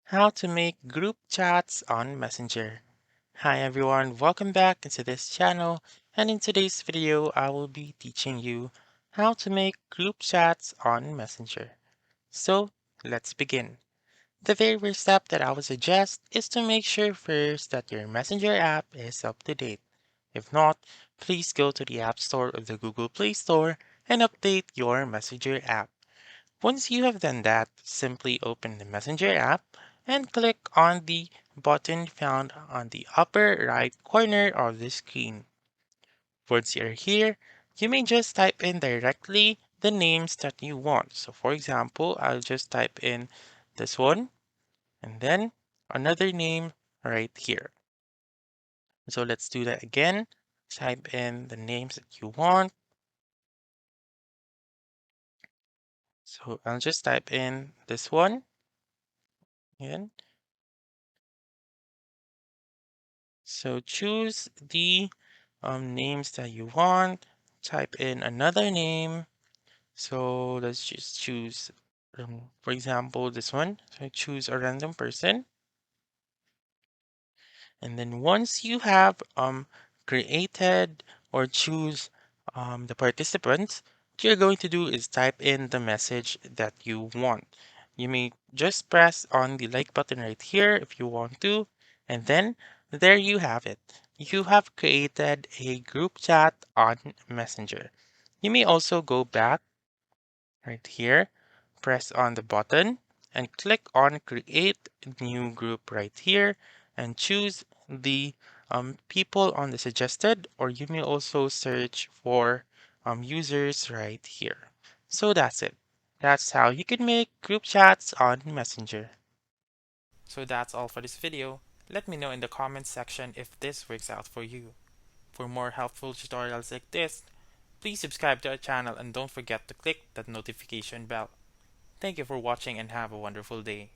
How to make group chats on Messenger. Hi everyone, welcome back into this channel, and in today's video I will be teaching you how to make group chats on Messenger. So let's begin. The very first step that I would suggest is to make sure first that your Messenger app is up to date. If not, please go to the App Store or the Google Play Store and update your Messenger app. Once you have done that, simply open the Messenger app and click on the button found on the upper right corner of the screen. Once you're here, you may just type in directly the names that you want. So for example, I'll just type in this one and then another name right here. So let's do that again. Type in the names that you want. So I'll just type in this one again. So choose the names that you want. Type in another name. So let's just choose, for example, this one. So choose a random person. And then once you have created or choose the participants, what you're going to do is type in the message that you want. You may just press on the like button right here if you want to, and then there you have it. You have created a group chat on Messenger. You may also go back right here, press on the button and click on create new group right here and choose the people on the suggested, or you may also search for users right here. So that's it. That's how you can make group chats on Messenger. So that's all for this video. Let me know in the comments section if this works out for you. For more helpful tutorials like this, please subscribe to our channel and don't forget to click that notification bell. Thank you for watching and have a wonderful day.